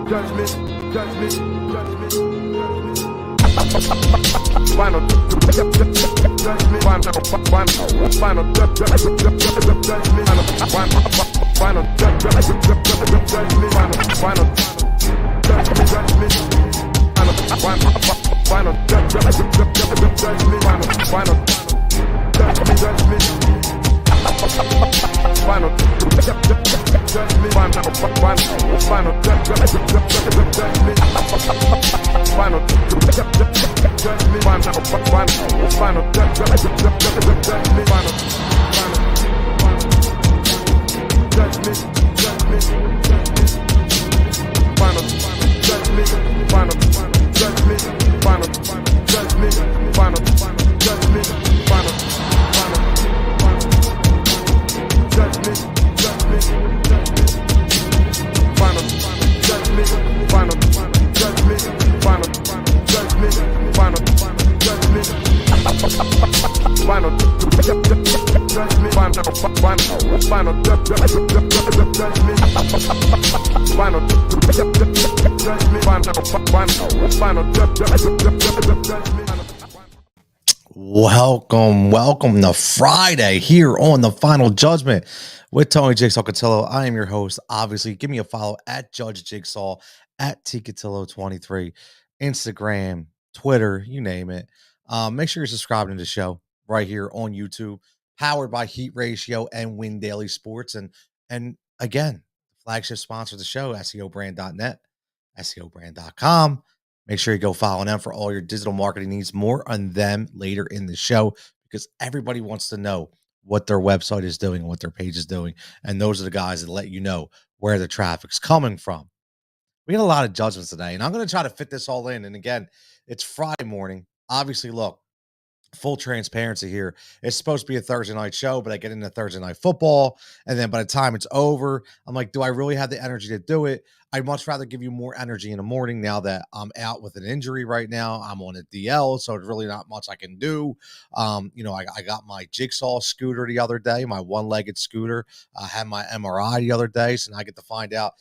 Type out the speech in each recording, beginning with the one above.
Judgment. Final judgment. Final judgment. Final Welcome to Friday here on the Final Judgment with Tony Jigsaw Cutillo. I am your host. Obviously, give me a follow at Judge Jigsaw, at Cutillo23, Instagram, Twitter, you name it. Make sure you're subscribing to the show right here on YouTube, powered by Heat Ratio and Win Daily Sports. And again, flagship sponsor of the show, SEObrand.net, SEObrand.com. Make sure you go follow them for all your digital marketing needs. More on them later in the show because everybody wants to know what their website is doing and what their page is doing. And those are the guys that let you know where the traffic's coming from. We got a lot of judgments today, and I'm going to try to fit this all in. And again, it's Friday morning. Obviously, look, full transparency here. It's supposed to be a Thursday night show, but I get into Thursday night football. And then by the time it's over, I'm like, do I really have the energy to do it? I'd much rather give you more energy in the morning now that I'm out with an injury right now. I'm on a DL, so it's really not much I can do. I got my Jigsaw scooter the other day, my one-legged scooter. I had my MRI the other day, so now I get to find out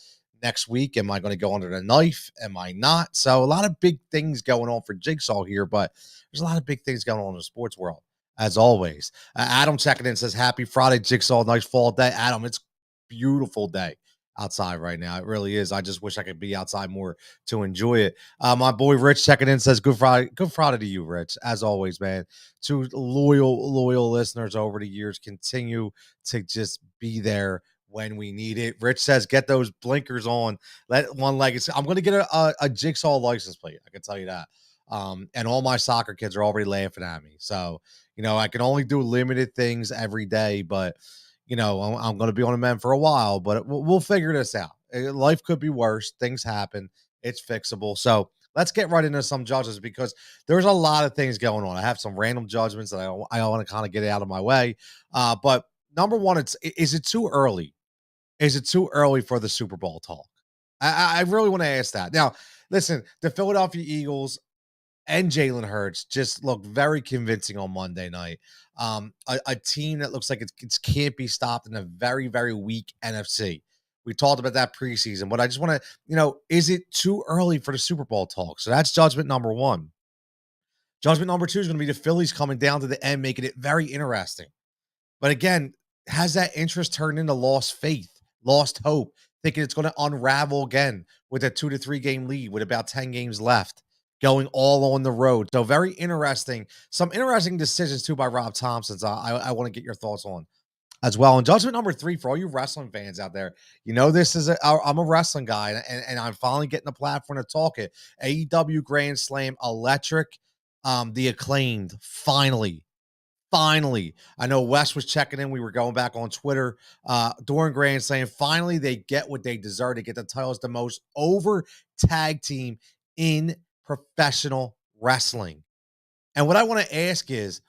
next week, am I going to go under the knife? Am I not? So a lot of big things going on for Jigsaw here, but there's a lot of big things going on in the sports world, as always. Adam checking in says, happy Friday, Jigsaw. Nice fall day. Adam, it's a beautiful day outside right now. It really is. I just wish I could be outside more to enjoy it. My boy Rich checking in says, good Friday to you, Rich. As always, man. To loyal listeners over the years, continue to just be there when we need it. Rich says, get those blinkers on. Let one leg. I'm going to get a Jigsaw license plate. I can tell you that. And all my soccer kids are already laughing at me. So, I can only do limited things every day, but, I'm going to be on a mend for a while, but we'll figure this out. Life could be worse. Things happen. It's fixable. So let's get right into some judges because there's a lot of things going on. I have some random judgments that I want to kind of get out of my way. But number one, is it too early? Is it too early for the Super Bowl talk? I really want to ask that. Now, listen, the Philadelphia Eagles and Jalen Hurts just look very convincing on Monday night. A team that looks like it can't be stopped in a very, very weak NFC. We talked about that preseason, but I just want to, is it too early for the Super Bowl talk? So that's judgment number one. Judgment number two is going to be the Phillies coming down to the end, making it very interesting. But again, has that interest turned into lost faith, lost hope, thinking it's going to unravel again with a 2 to 3 game lead with about 10 games left, going all on the road? So very interesting. Some interesting decisions too by Rob Thompson. So I want to get your thoughts on as well. And judgment number three for all you wrestling fans out there, this is I'm a wrestling guy, and I'm finally getting the platform to talk it. AEW Grand Slam Electric, the Acclaimed, finally. I know Wes was checking in. We were going back on Twitter during Grand Slam. Finally, they get what they deserve. They get the title as the most over tag team in professional wrestling. And what I want to ask is,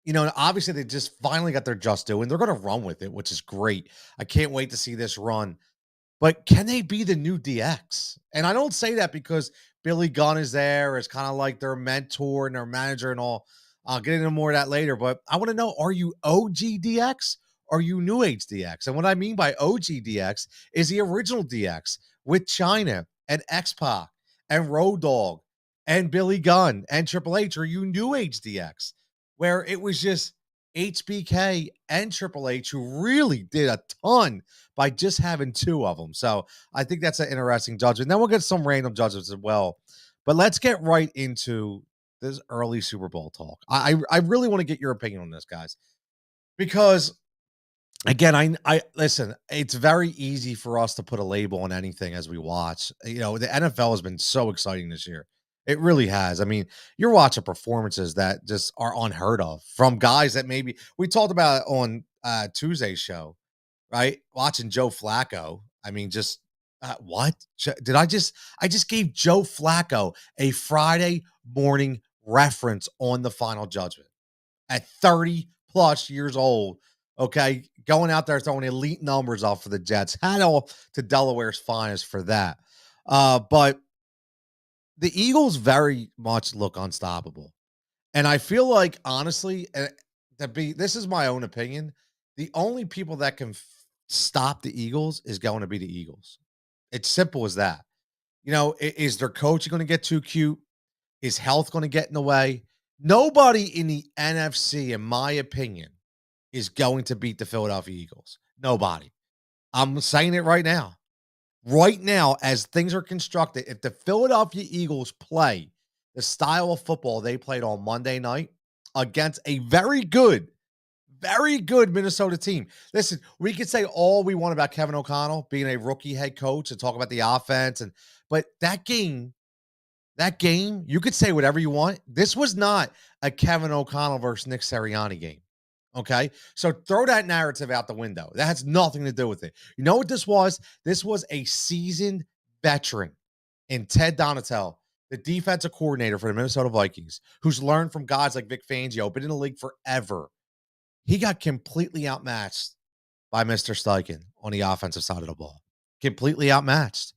obviously they just finally got their just due, and they're going to run with it, which is great. I can't wait to see this run. But can they be the new DX? And I don't say that because Billy Gunn is there as kind of like their mentor and their manager and all. I'll get into more of that later, but I want to know, are you OG DX or are you New Age DX? And what I mean by OG DX is the original DX with China and X-Pac and Road Dogg and Billy Gunn and Triple H, or you knew HDX, where it was just HBK and Triple H who really did a ton by just having two of them. So I think that's an interesting judgment. Then we'll get some random judgments as well. But let's get right into this early Super Bowl talk. I really want to get your opinion on this, guys, because again, I listen, it's very easy for us to put a label on anything as we watch. You know, the NFL has been so exciting this year. It really has. I mean, you're watching performances that just are unheard of from guys that maybe we talked about it on Tuesday's show, right? Watching Joe Flacco. I mean, just what did I just gave Joe Flacco a Friday morning reference on the Final Judgment at 30 plus years old. Okay, going out there throwing elite numbers off for the Jets. Had all to Delaware's finest for that. But the Eagles very much look unstoppable. And I feel like, honestly, this is my own opinion, the only people that can stop the Eagles is going to be the Eagles. It's simple as that. You know, is their coach going to get too cute? Is health going to get in the way? Nobody in the NFC, in my opinion, is going to beat the Philadelphia Eagles. Nobody. I'm saying it right now. Right now, as things are constructed, if the Philadelphia Eagles play the style of football they played on Monday night against a very good Minnesota team. Listen, we could say all we want about Kevin O'Connell being a rookie head coach and talk about the offense, but that game, you could say whatever you want. This was not a Kevin O'Connell versus Nick Sirianni game. Okay, so throw that narrative out the window. That has nothing to do with it. You know what this was? This was a seasoned veteran in Ted Donatel, the defensive coordinator for the Minnesota Vikings, who's learned from guys like Vic Fangio, been in the league forever. He got completely outmatched by Mr. Steichen on the offensive side of the ball. Completely outmatched.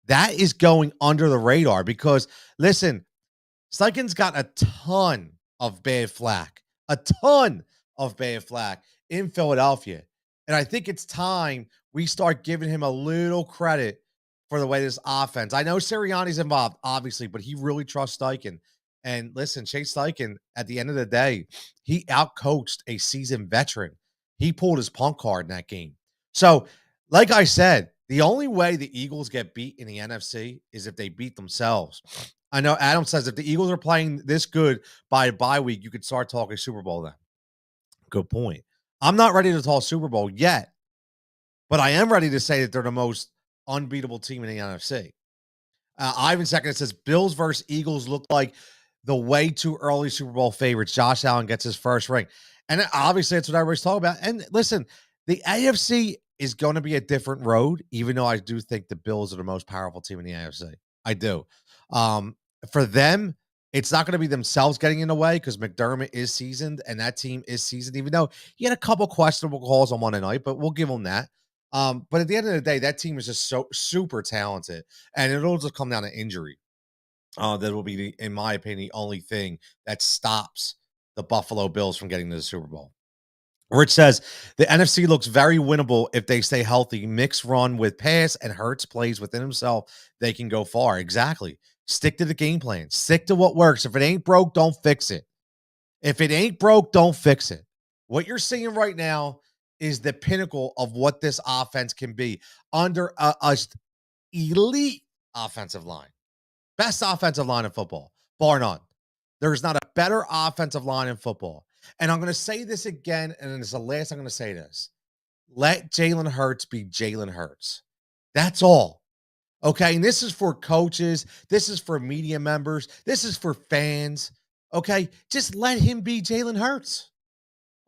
That is going under the radar because, listen, Steichen's got a ton of bad flack. A ton of bad flack in Philadelphia. And I think it's time we start giving him a little credit for the way this offense. I know Sirianni's involved, obviously, but he really trusts Steichen. And listen, Chase Steichen, at the end of the day, he outcoached a seasoned veteran. He pulled his punk card in that game. So, like I said, the only way the Eagles get beat in the NFC is if they beat themselves. I know Adam says if the Eagles are playing this good by a bye week, you could start talking Super Bowl then. Good point. I'm not ready to talk Super Bowl yet, but I am ready to say that they're the most unbeatable team in the NFC. Ivan Second says Bills versus Eagles look like the way too early Super Bowl favorites. Josh Allen gets his first ring. And obviously that's what everybody's talking about. And listen, the AFC is going to be a different road, even though I do think the Bills are the most powerful team in the AFC. I do. For them, it's not going to be themselves getting in the way because McDermott is seasoned and that team is seasoned, even though he had a couple questionable calls on Monday night, but we'll give him that. But at the end of the day, that team is just so super talented, and it'll just come down to injury. That will be, in my opinion, the only thing that stops the Buffalo Bills from getting to the Super Bowl. Rich says the NFC looks very winnable if they stay healthy. Mix run with pass and Hurts plays within himself. They can go far. Exactly. Stick to the game plan. Stick to what works. If it ain't broke, don't fix it. If it ain't broke, don't fix it. What you're seeing right now is the pinnacle of what this offense can be under a elite offensive line. Best offensive line in football, bar none. There's not a better offensive line in football. And I'm going to say this again, and it's the last I'm going to say this. Let Jalen Hurts be Jalen Hurts. That's all. Okay, and this is for coaches. This is for media members. This is for fans. Okay, just let him be Jalen Hurts.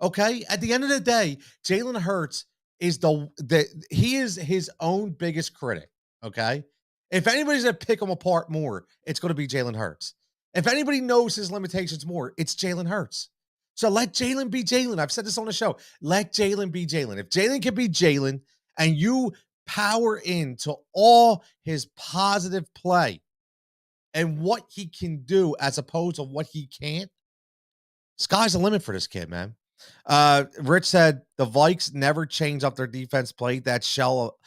Okay, at the end of the day, Jalen Hurts is he is his own biggest critic. Okay, if anybody's going to pick him apart more, it's going to be Jalen Hurts. If anybody knows his limitations more, it's Jalen Hurts. So let Jalen be Jalen. I've said this on the show. Let Jalen be Jalen. If Jalen can be Jalen and you power into all his positive play and what he can do as opposed to what he can't, sky's the limit for this kid, man. Rich said the Vikes never change up their defense play. That shell.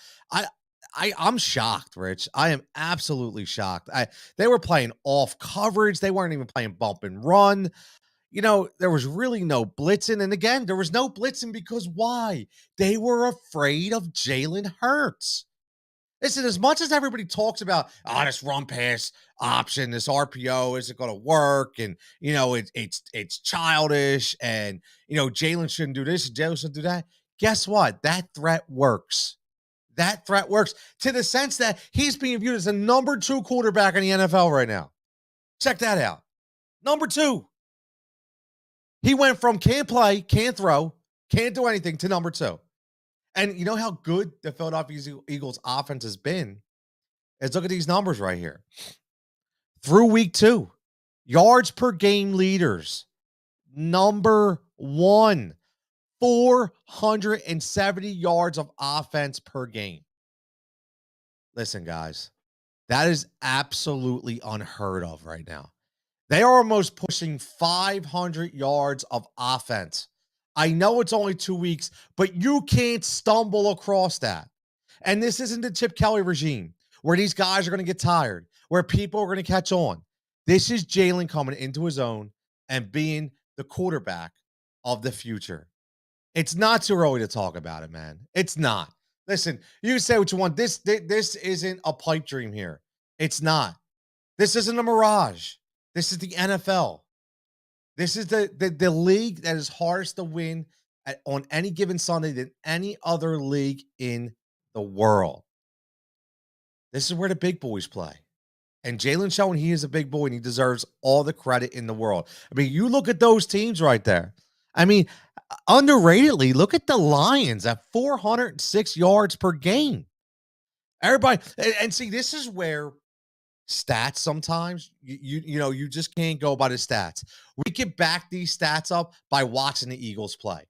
I'm shocked, Rich. I am absolutely shocked. They were playing off coverage. They weren't even playing bump and run. There was really no blitzing. And again, there was no blitzing because why? They were afraid of Jalen Hurts. Listen, as much as everybody talks about, this run pass option, this RPO isn't going to work, and it's childish, and Jalen shouldn't do this, and Jalen shouldn't do that. Guess what? That threat works. That threat works to the sense that he's being viewed as a number 2 quarterback in the NFL right now. Check that out. Number 2. He went from can't play, can't throw, can't do anything to number 2. And you know how good the Philadelphia Eagles offense has been? Is look at these numbers right here. Through week 2, yards per game leaders. Number 1, 470 yards of offense per game. Listen, guys, that is absolutely unheard of right now. They are almost pushing 500 yards of offense. I know it's only 2 weeks, but you can't stumble across that. And this isn't the Chip Kelly regime where these guys are going to get tired, where people are going to catch on. This is Jalen coming into his own and being the quarterback of the future. It's not too early to talk about it, man. It's not. Listen, you say what you want. This isn't a pipe dream here. It's not. This isn't a mirage. This is the NFL. This is the league that is hardest to win on any given Sunday than any other league in the world. This is where the big boys play. And Jalen's showing he is a big boy and he deserves all the credit in the world. I mean, you look at those teams right there. I mean, underratedly, look at the Lions at 406 yards per game. Everybody, and see, this is where stats sometimes you just can't go by the stats. We can back these stats up by watching the Eagles play.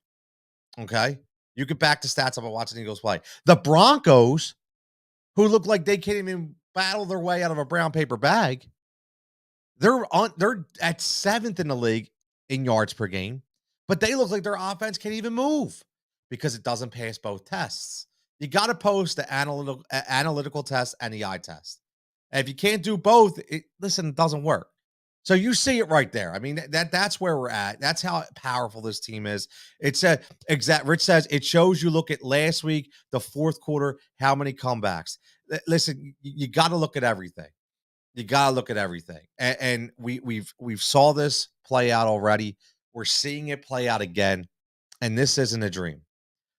Okay, you can back the stats up by watching the Eagles play. The Broncos, who look like they can't even battle their way out of a brown paper bag, they're at 7th in the league in yards per game, but they look like their offense can't even move because it doesn't pass both tests. You got to post the analytical test and the eye test. And if you can't do both, it doesn't work. So you see it right there. I mean, that's where we're at. That's how powerful this team is. It's Rich says it shows you look at last week, the fourth quarter, how many comebacks. Listen, you got to look at everything. You got to look at everything. And we've saw this play out already. We're seeing it play out again. And this isn't a dream.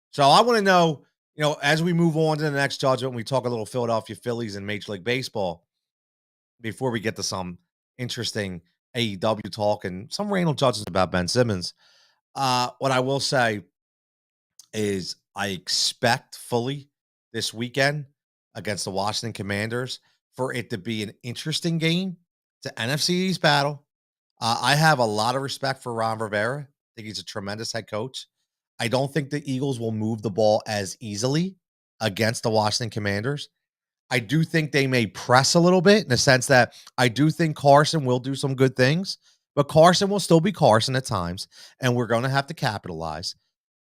So I want to know, as we move on to the next judgment, we talk a little Philadelphia Phillies and Major League Baseball before we get to some interesting AEW talk and some random judgments about Ben Simmons. What I will say is I expect fully this weekend against the Washington Commanders for it to be an interesting game. It's an NFC East battle. I have a lot of respect for Ron Rivera. I think he's a tremendous head coach. I don't think the Eagles will move the ball as easily against the Washington Commanders. I do think they may press a little bit in the sense that I do think Carson will do some good things, but Carson will still be Carson at times, and we're going to have to capitalize.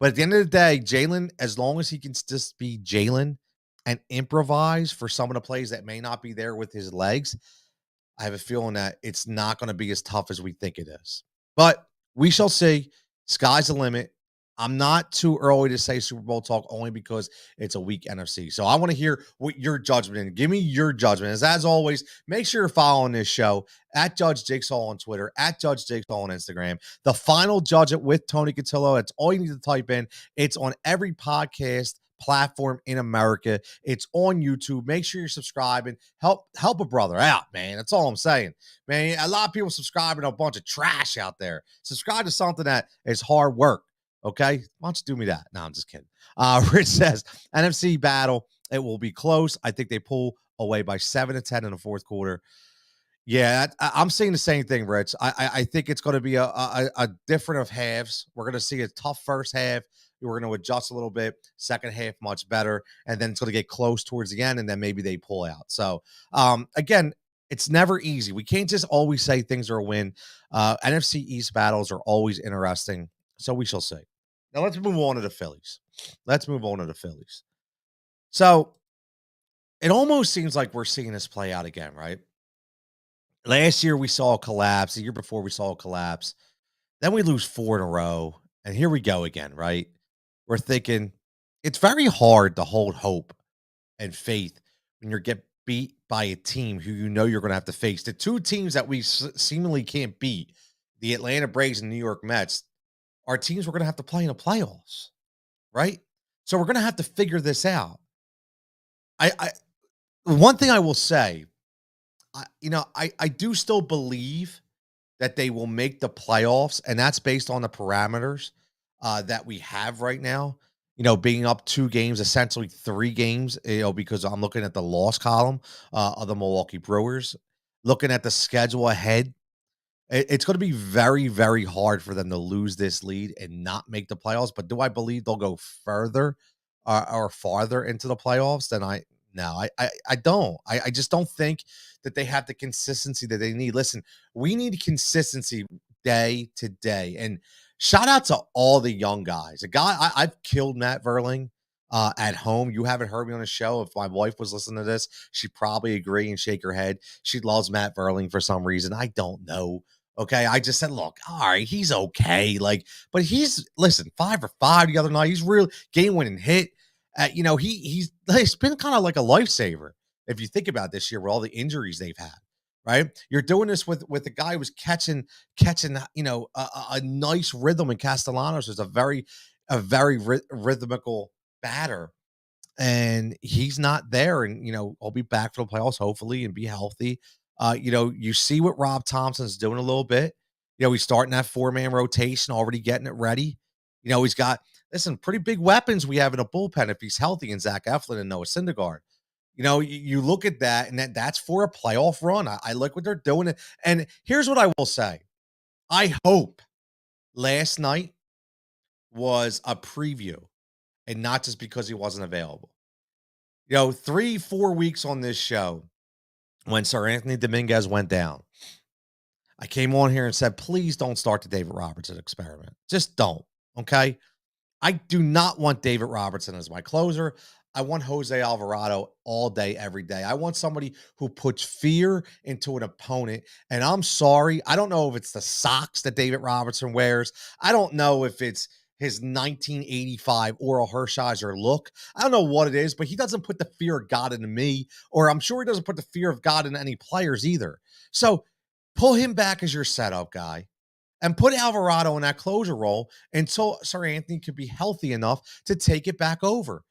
But at the end of the day, Jalen, as long as he can just be Jalen and improvise for some of the plays that may not be there with his legs, I have a feeling that it's not going to be as tough as we think it is. But we shall see. Sky's the limit. I'm not too early to say Super Bowl talk only because it's a weak NFC. So I want to hear what your judgment is. Give me your judgment. As always, make sure you're following this show at Judge Jigsaw on Twitter, at Judge Jigsaw on Instagram. The Final Judgment with Tony Cutillo. That's all you need to type in. It's on every podcast platform in America. It's on YouTube. Make sure you're subscribing. Help a brother out, man. That's all I'm saying. Man, a lot of people subscribing to a bunch of trash out there. Subscribe to something that is hard work. Okay, why don't you do me that? No, I'm just kidding. Rich says NFC battle. It will be close. I think they pull away by 7-10 in the fourth quarter. Yeah, I'm seeing the same thing, Rich. I think it's going to be a different of halves. We're going to see a tough first half. We're going to adjust a little bit. Second half, much better. And then it's going to get close towards the end, and then maybe they pull out. So, again, it's never easy. We can't just always say things are a win. NFC East battles are always interesting. So we shall see. Now let's move on to the Phillies. So it almost seems like we're seeing this play out again, right? Last year we saw a collapse. The year before we saw a collapse. Then we lose 4 in a row, and here we go again, right? We're thinking it's very hard to hold hope and faith when you get beat by a team who you know you're going to have to face. The two teams that we seemingly can't beat, the Atlanta Braves and New York Mets, are teams we're going to have to play in the playoffs, right? So we're going to have to figure this out. I one thing I will say, I do still believe that they will make the playoffs, and that's based on the parameters that we have right now. Being up 2 games, essentially 3 games, because I'm looking at the loss column of the Milwaukee Brewers, looking at the schedule ahead. It's going to be very, very hard for them to lose this lead and not make the playoffs. But do I believe they'll go further or farther into the playoffs than I? No, I don't. I just don't think that they have the consistency that they need. Listen, we need consistency day to day. And shout out to all the young guys. A guy I've killed Matt Verling at home. You haven't heard me on the show. If my wife was listening to this, she'd probably agree and shake her head. She loves Matt Verling for some reason. I don't know. Okay, I just said, look, all right, he's okay. But listen, 5 for 5 the other night. He's real game winning hit. He's been kind of like a lifesaver if you think about this year with all the injuries they've had. Right, you're doing this with a guy who's catching, a nice rhythm in Castellanos. Is a very rhythmical batter, and he's not there. And I'll be back for the playoffs hopefully and be healthy. You see what Rob Thompson's doing a little bit. He's starting that 4-man rotation, already getting it ready. He's got pretty big weapons we have in a bullpen if he's healthy, and Zach Eflin and Noah Syndergaard. You look at that, and that's for a playoff run. I like what they're doing. And here's what I will say: I hope last night was a preview, and not just because he wasn't available. 3-4 weeks on this show, when Sir Anthony Dominguez went down, I came on here and said, please don't start the David Robertson experiment. Just don't. Okay. I do not want David Robertson as my closer. I want Jose Alvarado all day, every day. I want somebody who puts fear into an opponent. And I'm sorry, I don't know if it's the socks that David Robertson wears. I don't know if it's his 1985 Oral Hershiser look. I don't know what it is, but he doesn't put the fear of God into me, or I'm sure he doesn't put the fear of God into any players either. So pull him back as your setup guy and put Alvarado in that closer role until Sir Anthony could be healthy enough to take it back over.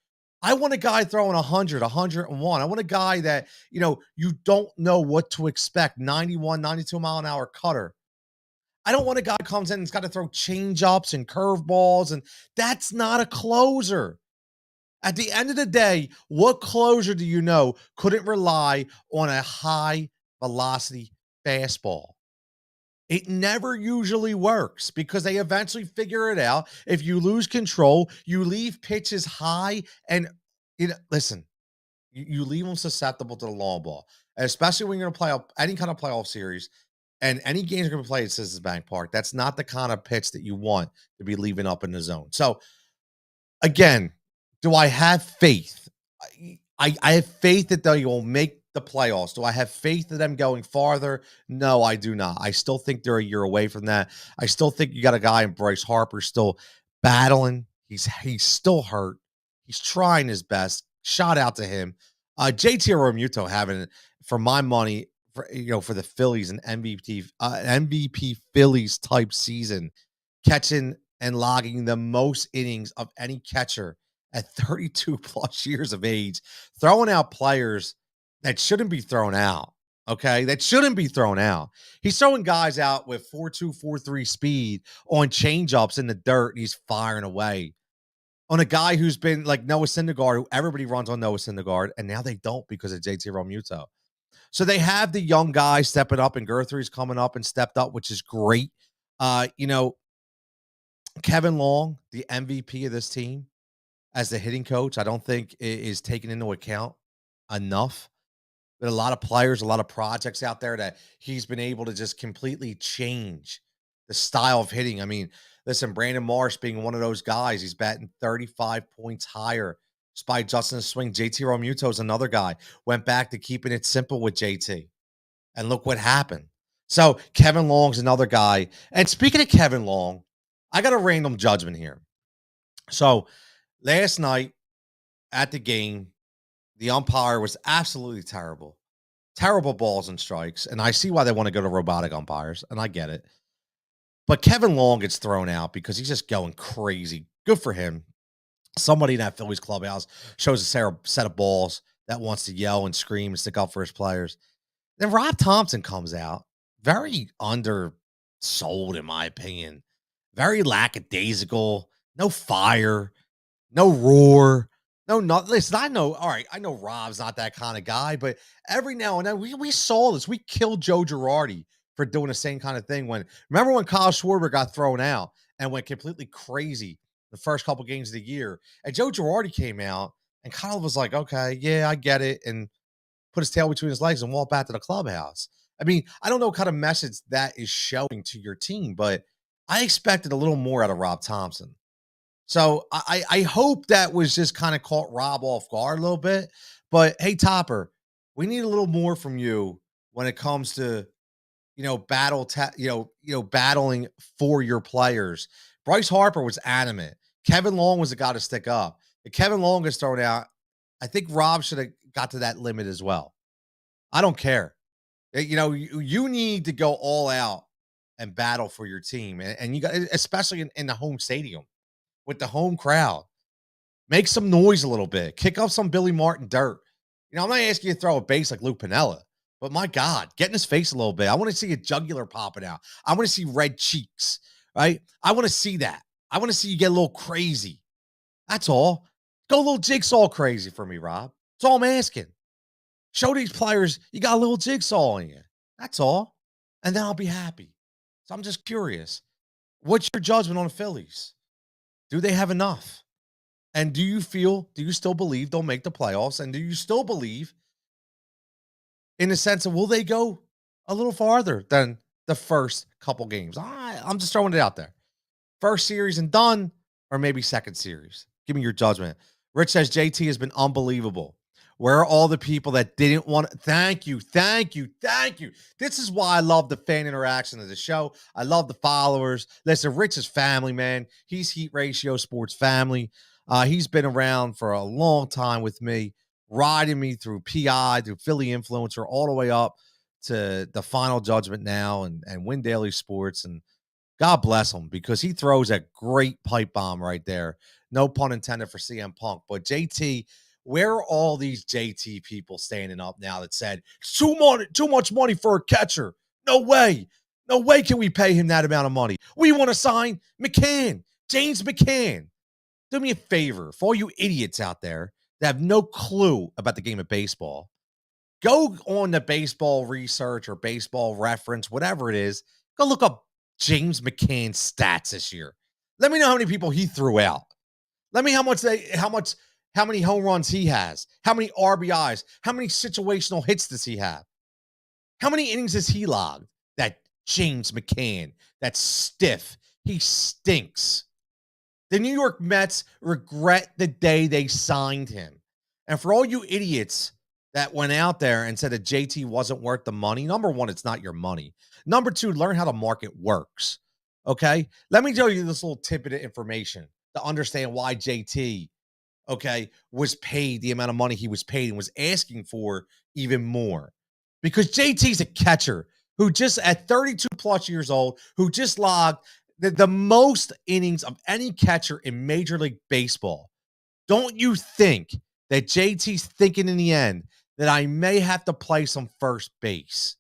I want a guy throwing 100, 101. I want a guy that, you don't know what to expect. 91, 92 mile an hour cutter. I don't want a guy who comes in and's got to throw change ups and curveballs, and that's not a closer. At the end of the day, what closer do you know couldn't rely on a high velocity fastball? It never usually works because they eventually figure it out. If you lose control, you leave pitches high, and listen, you leave them susceptible to the long ball, especially when you're going to play up any kind of playoff series, and any games are going to be played at Citizens Bank Park. That's not the kind of pitch that you want to be leaving up in the zone. So again, do I have faith? I have faith that they will make the playoffs. Do I have faith in them going farther? No, I do not. I still think they're a year away from that. I still think you got a guy in Bryce Harper still battling. He's still hurt. He's trying his best. Shout out to him. JT Realmuto having, for my money, for the Phillies, an MVP Phillies type season, catching and logging the most innings of any catcher at 32 plus years of age, throwing out players that shouldn't be thrown out. Okay. That shouldn't be thrown out. He's throwing guys out with 4.2, 4.3 speed on changeups in the dirt. And he's firing away on a guy who's been like Noah Syndergaard, who everybody runs on Noah Syndergaard. And now they don't because of JT Realmuto. So they have the young guys stepping up, and Guthrie's coming up and stepped up, which is great. Kevin Long, the MVP of this team, as the hitting coach, I don't think is taken into account enough. There are a lot of players, a lot of projects out there that he's been able to just completely change the style of hitting. I mean, listen, Brandon Marsh being one of those guys, he's batting 35 points higher Despite Justin's swing, JT Realmuto is another guy. Went back to keeping it simple with JT. And look what happened. So Kevin Long's another guy. And speaking of Kevin Long, I got a random judgment here. So last night at the game, the umpire was absolutely terrible. Terrible balls and strikes. And I see why they want to go to robotic umpires, and I get it. But Kevin Long gets thrown out because he's just going crazy. Good for him. Somebody in that Phillies clubhouse shows a set of balls that wants to yell and scream and stick up for his players. Then Rob Thompson comes out, very undersold, in my opinion. Very lackadaisical. No fire. No roar. No, not listen. I know. All right, I know Rob's not that kind of guy, but every now and then we saw this. We killed Joe Girardi for doing the same kind of thing. Remember when Kyle Schwarber got thrown out and went completely crazy the first couple games of the year, and Joe Girardi came out and Kyle was like, "Okay, yeah, I get it," and put his tail between his legs and walk back to the clubhouse. I mean, I don't know what kind of message that is showing to your team, but I expected a little more out of Rob Thompson. So I hope that was just kind of caught Rob off guard a little bit. But hey, Topper, we need a little more from you when it comes to battling for your players. Bryce Harper was adamant. Kevin Long was the guy to stick up. If Kevin Long gets thrown out, I think Rob should have got to that limit as well. I don't care. You need to go all out and battle for your team, and you got, especially in the home stadium with the home crowd. Make some noise a little bit. Kick up some Billy Martin dirt. I'm not asking you to throw a base like Luke Piniella, but my God, get in his face a little bit. I want to see a jugular popping out. I want to see red cheeks, right? I want to see that. I want to see you get a little crazy. That's all. Go a little Jigsaw crazy for me, Rob. That's all I'm asking. Show these players you got a little Jigsaw in you. That's all. And then I'll be happy. So I'm just curious. What's your judgment on the Phillies? Do they have enough? And do you still believe they'll make the playoffs? And do you still believe in the sense of, will they go a little farther than the first couple games? I'm just throwing it out there. First series and done, or maybe second series. Give me your judgment. Rich says JT has been unbelievable. Where are all the people that didn't want to? Thank you. This is why I love the fan interaction of the show. I love the followers. Listen, Rich is family, man. He's Heat Ratio Sports family. He's been around for a long time with me, riding me through PI, through Philly Influencer, all the way up to the Final Judgment now and Win Daily Sports. And God bless him, because he throws a great pipe bomb right there. No pun intended for CM Punk. But JT, where are all these JT people standing up now that said, it's too much money for a catcher? No way. No way can we pay him that amount of money. We want to sign McCann, James McCann. Do me a favor, for all you idiots out there that have no clue about the game of baseball, go on the baseball research or baseball reference, whatever it is. Go look up James McCann's stats this year. Let me know how many people he threw out. Let me how many home runs he has, how many RBIs, how many situational hits does he have? How many innings has he logged? That James McCann, that stiff, he stinks. The New York Mets regret the day they signed him. And for all you idiots that went out there and said that JT wasn't worth the money, number one, it's not your money. Number two, learn how the market works. Okay? Let me tell you this little tidbit of information to understand why JT, was paid the amount of money he was paid and was asking for even more. Because JT's a catcher who just at 32 plus years old, who just logged the most innings of any catcher in Major League Baseball. Don't you think that JT's thinking in the end that I may have to play some first base?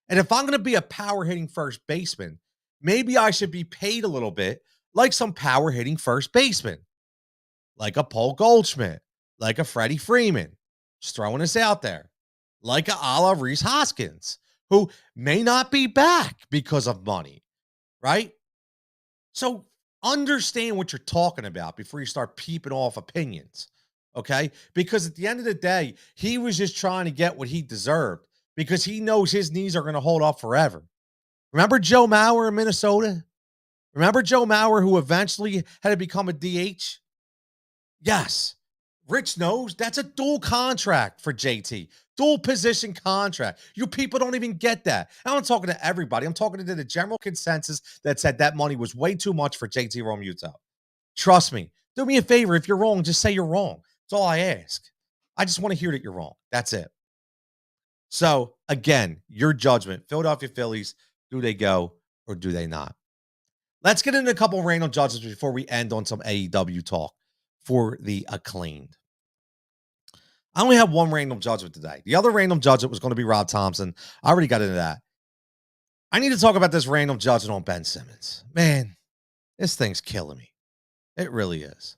And if I'm going to be a power hitting first baseman, maybe I should be paid a little bit like some power hitting first baseman, like a Paul Goldschmidt, like a Freddie Freeman, just throwing this out there, like a la Rhys Hoskins, who may not be back because of money, right? So understand what you're talking about before you start peeping off opinions, okay? Because at the end of the day, he was just trying to get what he deserved because he knows his knees are going to hold up forever. Remember Joe Mauer in Minnesota? Remember Joe Mauer, who eventually had to become a DH? Yes. Rich knows that's a dual contract for JT, dual position contract. You people don't even get that. I'm not talking to everybody. I'm talking to the general consensus that said that money was way too much for JT Realmuto. Trust me. Do me a favor. If you're wrong, just say you're wrong. That's all I ask. I just want to hear that you're wrong. That's it. So, again, your judgment. Philadelphia Phillies, do they go or do they not? Let's get into a couple of random judgments before we end on some AEW talk for the Acclaimed. I only have one random judgment today. The other random judgment was going to be Rob Thompson. I already got into that. I need to talk about this random judgment on Ben Simmons. Man, this thing's killing me. It really is.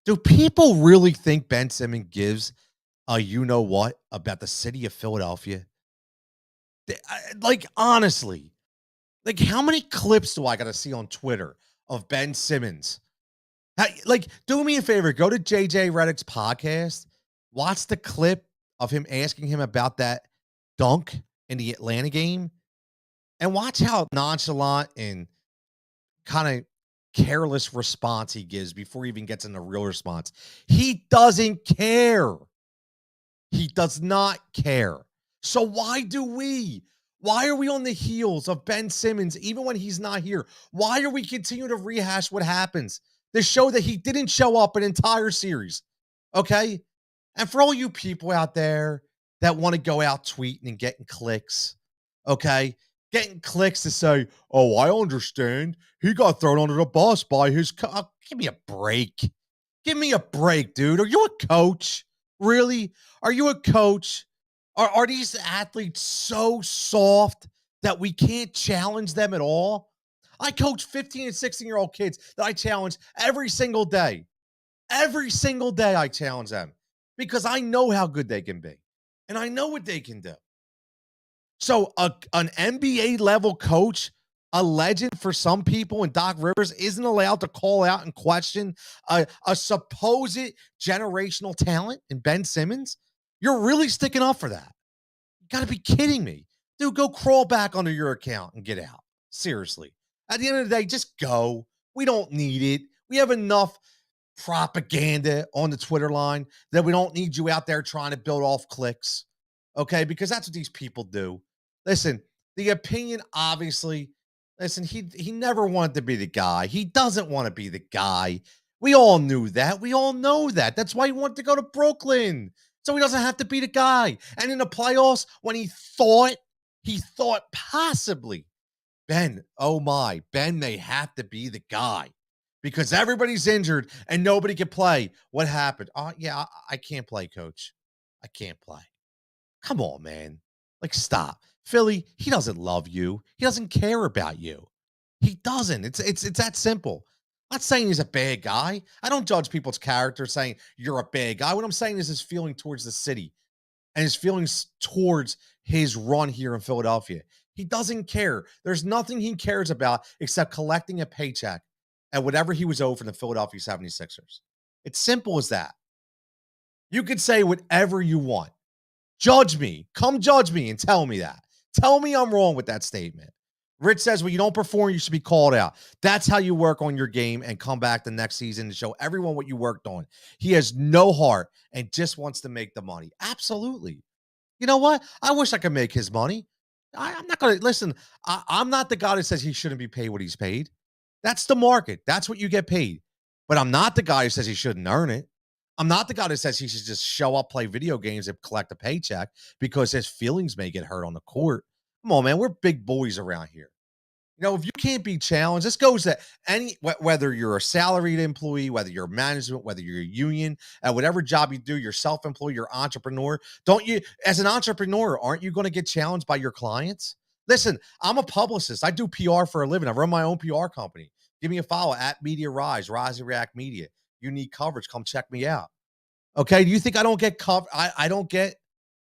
Do people really think Ben Simmons gives a you-know-what about the city of Philadelphia? Like, honestly, like, how many clips do I got to see on Twitter of Ben Simmons? Like, do me a favor. Go to JJ Redick's podcast. Watch the clip of him asking him about that dunk in the Atlanta game. And watch how nonchalant and kind of careless response he gives before he even gets in the real response. He doesn't care. He does not care. So why do we? Why are we on the heels of Ben Simmons even when he's not here? Why are we continuing to rehash what happens to show that he didn't show up an entire series? Okay? And for all you people out there that want to go out tweeting and getting clicks, okay? Getting clicks to say, oh, I understand. He got thrown under the bus by his give me a break. Give me a break, dude. Are you a coach? Really? Are you a coach? Are these athletes so soft that we can't challenge them at all? I coach 15 and 16-year-old kids that I challenge every single day. Every single day I challenge them because I know how good they can be. And I know what they can do. So an NBA level coach, a legend for some people, and Doc Rivers isn't allowed to call out and question a supposed generational talent in Ben Simmons? You're really sticking up for that. You got to be kidding me. Dude, go crawl back under your account and get out. Seriously. At the end of the day, just go. We don't need it. We have enough propaganda on the Twitter line that we don't need you out there trying to build off clicks. Okay? Because that's what these people do. Listen, the opinion, obviously, listen, he never wanted to be the guy. He doesn't want to be the guy. We all knew that. We all know that. That's why he wanted to go to Brooklyn. So he doesn't have to be the guy. And in the playoffs, when he thought possibly, Ben may have to be the guy because everybody's injured and nobody can play. What happened? Oh, yeah, I can't play, coach. I can't play. Come on, man. Like, stop. Philly, he doesn't love you. He doesn't care about you. He doesn't. It's that simple. I'm not saying he's a bad guy. I don't judge people's character saying you're a bad guy. What I'm saying is his feeling towards the city and his feelings towards his run here in Philadelphia. He doesn't care. There's nothing he cares about except collecting a paycheck at whatever he was owed from the Philadelphia 76ers. It's simple as that. You could say whatever you want. Judge me. Come judge me and tell me that. Tell me I'm wrong with that statement. Rich says, when you don't perform, you should be called out. That's how you work on your game and come back the next season to show everyone what you worked on. He has no heart and just wants to make the money. Absolutely. You know what? I wish I could make his money. I'm not going to listen. I'm not the guy that says he shouldn't be paid what he's paid. That's the market. That's what you get paid. But I'm not the guy who says he shouldn't earn it. I'm not the guy that says he should just show up, play video games, and collect a paycheck because his feelings may get hurt on the court. Come on, man. We're big boys around here. You know, if you can't be challenged, this goes to whether you're a salaried employee, whether you're management, whether you're a union, at whatever job you do, you're self-employed, you're entrepreneur. Don't you, as an entrepreneur, aren't you going to get challenged by your clients? Listen, I'm a publicist. I do PR for a living. I run my own PR company. Give me a follow at Media Rise and React Media. You need coverage, come check me out. Okay, do you think I don't get I don't get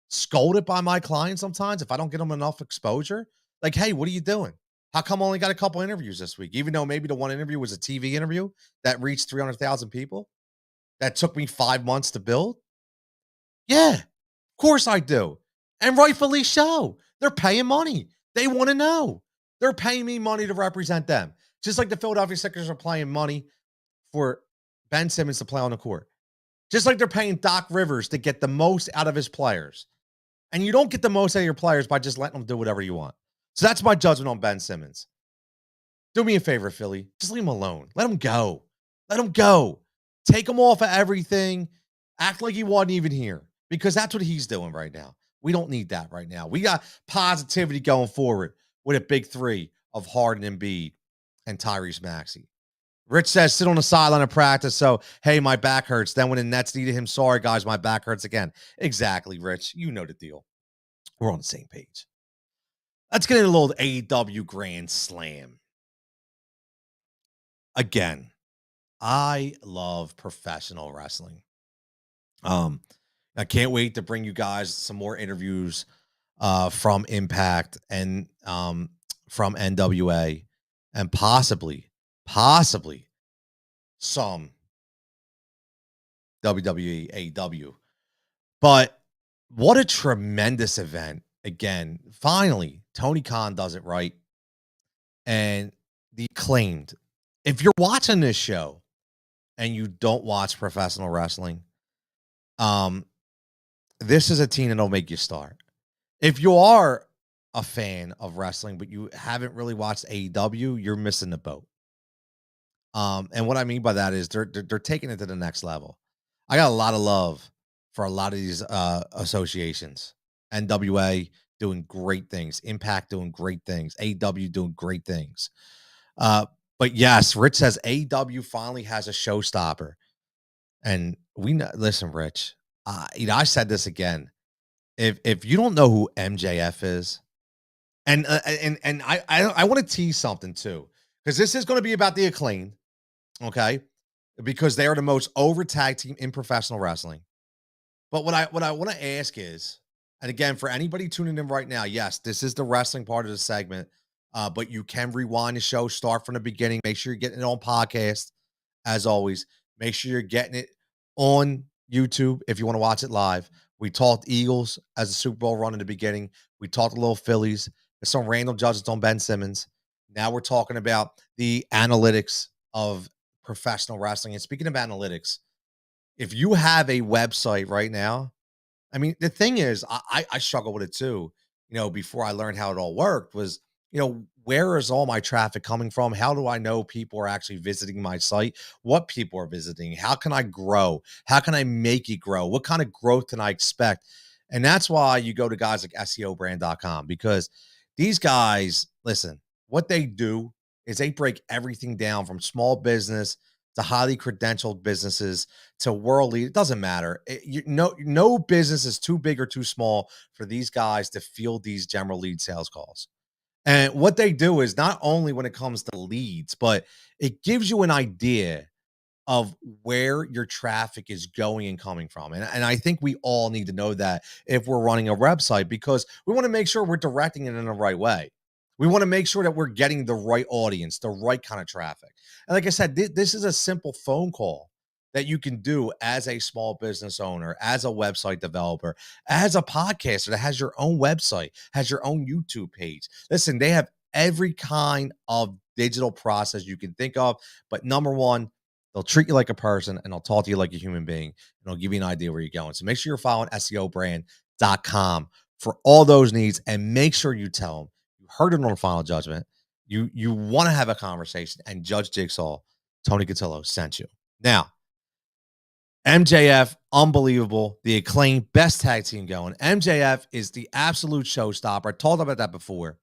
scolded by my clients sometimes if I don't get them enough exposure? Like, hey, what are you doing? How come I only got a couple interviews this week? Even though maybe the one interview was a TV interview that reached 300,000 people that took me 5 months to build? Yeah, of course I do. And rightfully so. They're paying money. They want to know. They're paying me money to represent them. Just like the Philadelphia Sixers are paying money for Ben Simmons to play on the court. Just like they're paying Doc Rivers to get the most out of his players. And you don't get the most out of your players by just letting them do whatever you want. So that's my judgment on Ben Simmons. Do me a favor, Philly. Just leave him alone. Let him go. Let him go. Take him off of everything. Act like he wasn't even here, because that's what he's doing right now. We don't need that right now. We got positivity going forward with a big three of Harden, Embiid, and Tyrese Maxey. Rich says, sit on the sideline of practice. So, hey, my back hurts. Then when the Nets needed him, sorry, guys, my back hurts again. Exactly, Rich. You know the deal. We're on the same page. Let's get into a little AEW Grand Slam. Again, I love professional wrestling. I can't wait to bring you guys some more interviews from Impact and from NWA, and possibly some WWE, AEW. But what a tremendous event. Again, finally, Tony Khan does it right. And the Acclaimed. If you're watching this show and you don't watch professional wrestling, this is a team that'll make you start. If you are a fan of wrestling, but you haven't really watched AEW, you're missing the boat. And what I mean by that is they're taking it to the next level. I got a lot of love for a lot of these associations. NWA doing great things, Impact doing great things, AEW doing great things. But yes, Rich says AEW finally has a showstopper, and we know. Listen, Rich, I said this again. If you don't know who MJF is, and I want to tease something too, because this is going to be about the Acclaimed, okay? Because they are the most over tag team in professional wrestling. But what I want to ask is, and again, for anybody tuning in right now, yes, this is the wrestling part of the segment, but you can rewind the show, start from the beginning. Make sure you're getting it on podcast, as always. Make sure you're getting it on YouTube if you want to watch it live. We talked Eagles as a Super Bowl run in the beginning. We talked a little Phillies. There's some random judgments on Ben Simmons. Now we're talking about the analytics of professional wrestling. And speaking of analytics, if you have a website right now, I mean, the thing is, I struggle with it too. Before I learned how it all worked was, where is all my traffic coming from? How do I know people are actually visiting my site? What people are visiting? How can I grow? How can I make it grow? What kind of growth can I expect? And that's why you go to guys like SEObrand.com, because these guys, listen, what they do is they break everything down from small business to highly credentialed businesses to world lead. It doesn't matter. No business is too big or too small for these guys to field these general lead sales calls. And what they do is not only when it comes to leads, but it gives you an idea of where your traffic is going and coming from. And I think we all need to know that if we're running a website, because we want to make sure we're directing it in the right way. We want to make sure that we're getting the right audience, the right kind of traffic. And like I said, this is a simple phone call that you can do as a small business owner, as a website developer, as a podcaster that has your own website, has your own YouTube page. Listen, they have every kind of digital process you can think of. But number one, they'll treat you like a person, and they'll talk to you like a human being, and they'll give you an idea where you're going. So make sure you're following SEObrand.com for all those needs, and make sure you tell them you heard it on Final Judgment. You want to have a conversation, and Judge Jigsaw, Tony Cutillo, sent you. Now, MJF, unbelievable. The Acclaimed, best tag team going. MJF is the absolute showstopper. I told about that before.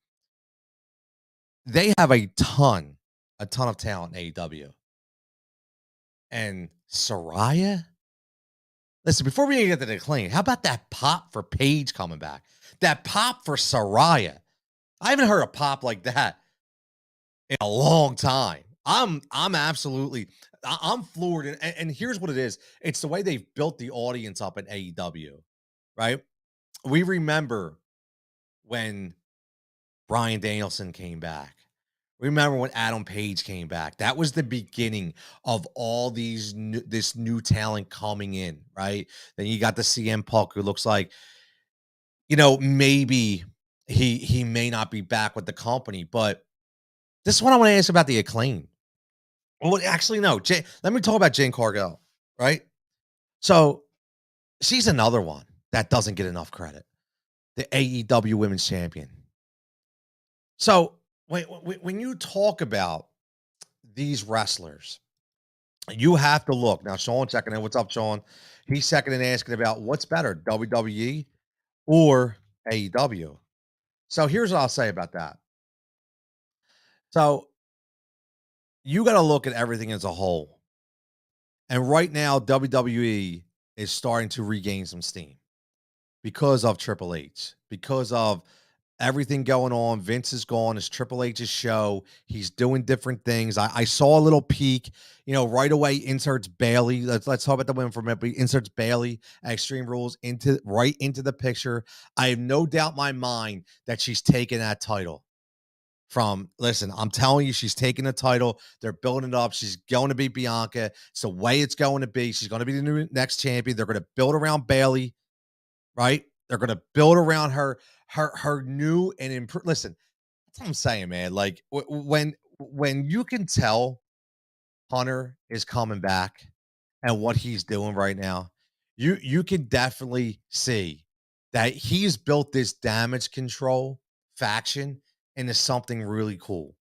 They have a ton of talent in AEW. And Saraya? Listen, before we get to the Acclaimed, how about that pop for Paige coming back? That pop for Saraya. I haven't heard a pop like that in a long time. I'm floored. And here's what it is. It's the way they've built the audience up in AEW, right? We remember when Bryan Danielson came back. Remember when Adam Page came back. That was the beginning of all this new talent coming in, right? Then you got the CM Punk, who looks like, maybe he may not be back with the company. But this is what I want to ask about the Acclaim. Well, actually, no. Let me talk about Jane Cargill, right? So she's another one that doesn't get enough credit. The AEW Women's Champion. So when you talk about these wrestlers, you have to look. Now, Sean checking in. What's up, Sean? He's checking and asking about what's better, WWE or AEW. So here's what I'll say about that. So you got to look at everything as a whole. And right now, WWE is starting to regain some steam because of Triple H, because of everything going on. Vince is gone. It's Triple H's show. He's doing different things. I saw a little peek, right away inserts Bailey. Let's talk about the women for a minute, but he inserts Bailey at Extreme Rules right into the picture. I have no doubt in my mind that she's taking that title. Listen, I'm telling you, she's taking the title. They're building it up. She's going to be Bianca. It's the way it's going to be. She's going to be the next champion. They're going to build around Bailey, right? They're going to build around her new and improve. Listen, that's what I'm saying, man. Like when you can tell Hunter is coming back and what he's doing right now, you can definitely see that he's built this damage control faction into something really cool.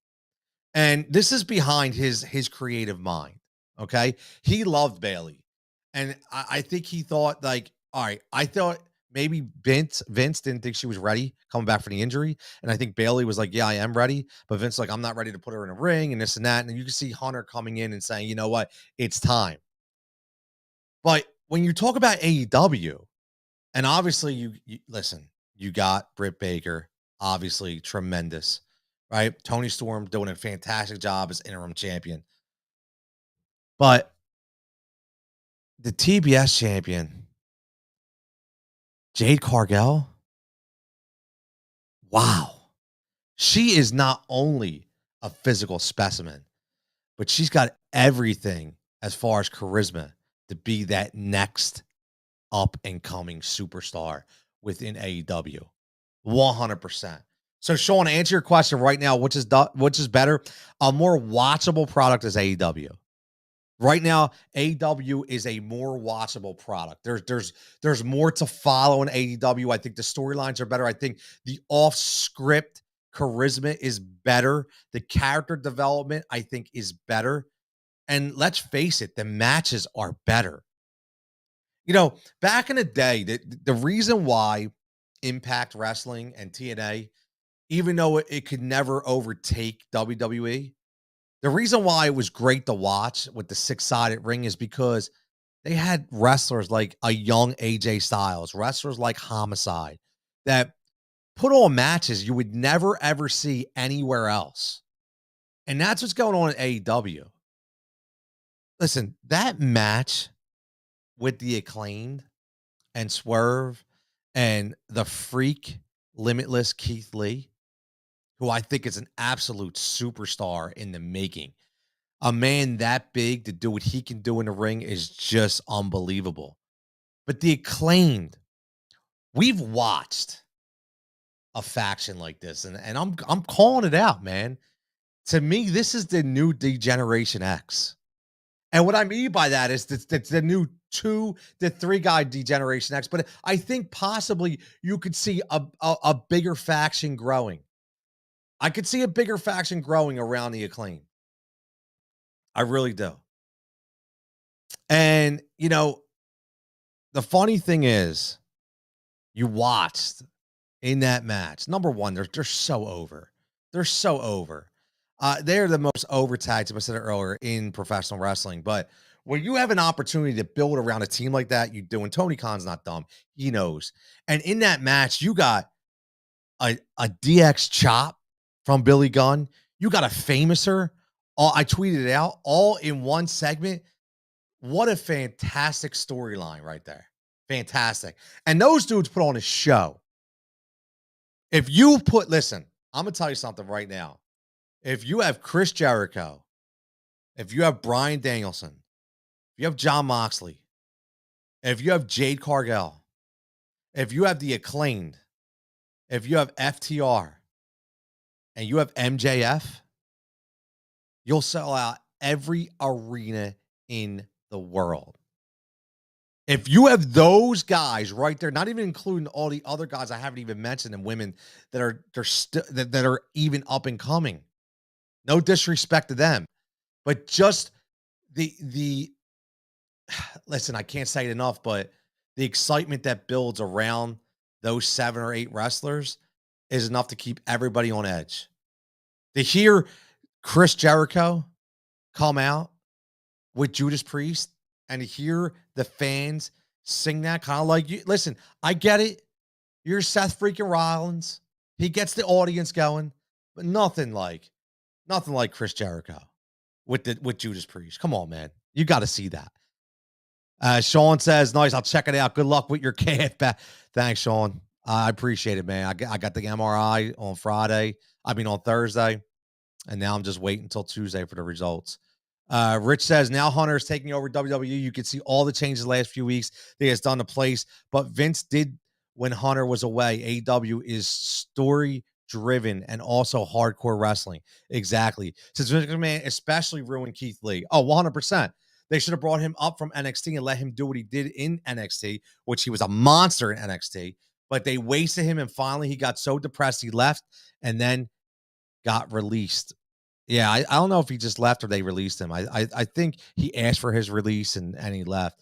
And this is behind his creative mind. Okay. He loved Bailey. And I think he thought, like, all right, I thought maybe Vince didn't think she was ready coming back from the injury. And I think Bailey was like, yeah, I am ready. But Vince, like, I'm not ready to put her in a ring and this and that. And you can see Hunter coming in and saying, you know what? It's time. But when you talk about AEW, and obviously you listen, you got Britt Baker, obviously tremendous, right? Tony Storm doing a fantastic job as interim champion. But the TBS champion, Jade Cargill, wow. She is not only a physical specimen, but she's got everything as far as charisma to be that next up and coming superstar within AEW. 100%. So, Sean, to answer your question right now, which is better? A more watchable product is AEW. Right now, AEW is a more watchable product. There's more to follow in AEW. I think the storylines are better. I think the off-script charisma is better. The character development, I think, is better. And let's face it, the matches are better. Back in the day, the reason why Impact Wrestling and TNA, even though it could never overtake WWE, the reason why it was great to watch with the six-sided ring is because they had wrestlers like a young AJ Styles, wrestlers like Homicide, that put on matches you would never, ever see anywhere else. And that's what's going on in AEW. Listen, that match with the Acclaimed and Swerve and the freak Limitless Keith Lee, who I think is an absolute superstar in the making. A man that big to do what he can do in the ring is just unbelievable. But the Acclaimed, we've watched a faction like this, and I'm calling it out, man. To me, this is the new D-Generation X. And what I mean by that is that's the new 2 to 3 guy D-Generation X. But I think possibly you could see a bigger faction growing. I could see a bigger faction growing around the Acclaim. I really do. And, the funny thing is, you watched in that match. Number one, they're so over. They're so over. They're the most over tags, as I said earlier, in professional wrestling. But when you have an opportunity to build around a team like that, you do. And Tony Khan's not dumb. He knows. And in that match, you got a DX chop from Billy Gunn. You got a Famouser. I tweeted it out all in one segment. What a fantastic storyline right there. Fantastic. And those dudes put on a show. If you listen, I'm going to tell you something right now. If you have Chris Jericho, if you have Bryan Danielson, if you have Jon Moxley, if you have Jade Cargill, if you have the Acclaimed, if you have FTR, and you have MJF, you'll sell out every arena in the world. If you have those guys right there, not even including all the other guys I haven't even mentioned and women that are that are even up and coming. No disrespect to them, but just the listen, I can't say it enough, but the excitement that builds around those 7 or 8 wrestlers is enough to keep everybody on edge. To hear Chris Jericho come out with Judas Priest and to hear the fans sing that, kind of like you. Listen, I get it. You're Seth freaking Rollins. He gets the audience going, but nothing like Chris Jericho with Judas Priest. Come on, man. You got to see that. Sean says, nice. I'll check it out. Good luck with your calf back. Thanks, Sean. I appreciate it, man. I got the MRI on on Thursday, and now I'm just waiting until Tuesday for the results. Rich says, now Hunter is taking over WWE. You can see all the changes the last few weeks that he has done to place, but Vince did when Hunter was away. AEW is story driven and also hardcore wrestling. Exactly. Since Vince McMahon especially ruined Keith Lee. Oh, 100%. They should have brought him up from NXT and let him do what he did in NXT, which he was a monster in NXT, but they wasted him. And finally he got so depressed, he left and then got released. Yeah, I don't know if he just left or they released him. I think he asked for his release and he left.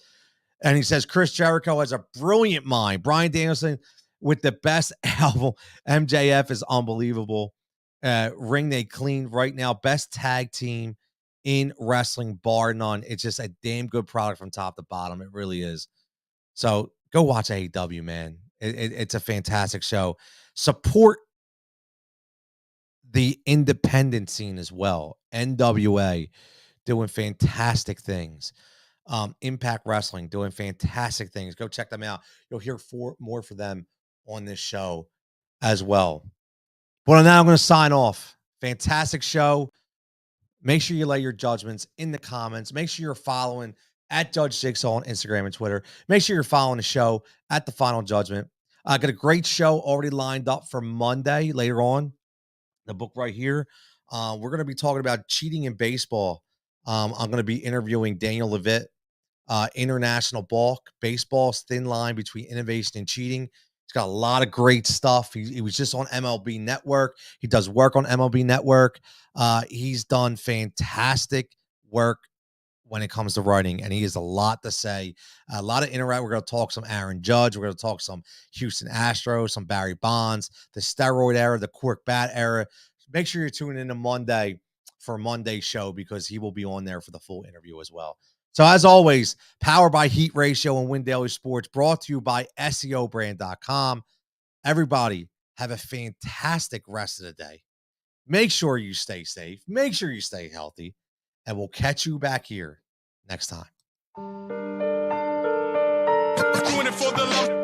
And he says, Chris Jericho has a brilliant mind. Bryan Danielson with the best album. MJF is unbelievable. Ring they cleaned right now. Best tag team in wrestling, bar none. It's just a damn good product from top to bottom. It really is. So go watch AEW, man. It's a fantastic show. Support the independent scene as well. NWA doing fantastic things. Impact Wrestling doing fantastic things. Go check them out. You'll hear more for them on this show as well. But now I'm going to sign off. Fantastic show. Make sure you lay your judgments in the comments. Make sure you're following at Judge Jigsaw on Instagram and Twitter. Make sure you're following the show at The Final Judgment. I got a great show already lined up for Monday later on. The book right here. We're going to be talking about cheating in baseball. I'm going to be interviewing Daniel Levitt, International Balk, baseball's thin line between innovation and cheating. He's got a lot of great stuff. He was just on MLB Network. He does work on MLB Network. He's done fantastic work when it comes to writing, and he has a lot to say, a lot of interact. We're going to talk some Aaron Judge. We're going to talk some Houston Astros, some Barry Bonds, the steroid era, the cork bat era. Make sure you're tuning in to Monday for Monday's show because he will be on there for the full interview as well. So as always, powered by Heat Ratio and Win Daily Sports, brought to you by SEObrand.com. Everybody have a fantastic rest of the day. Make sure you stay safe. Make sure you stay healthy. And we'll catch you back here next time. Doing it for the love.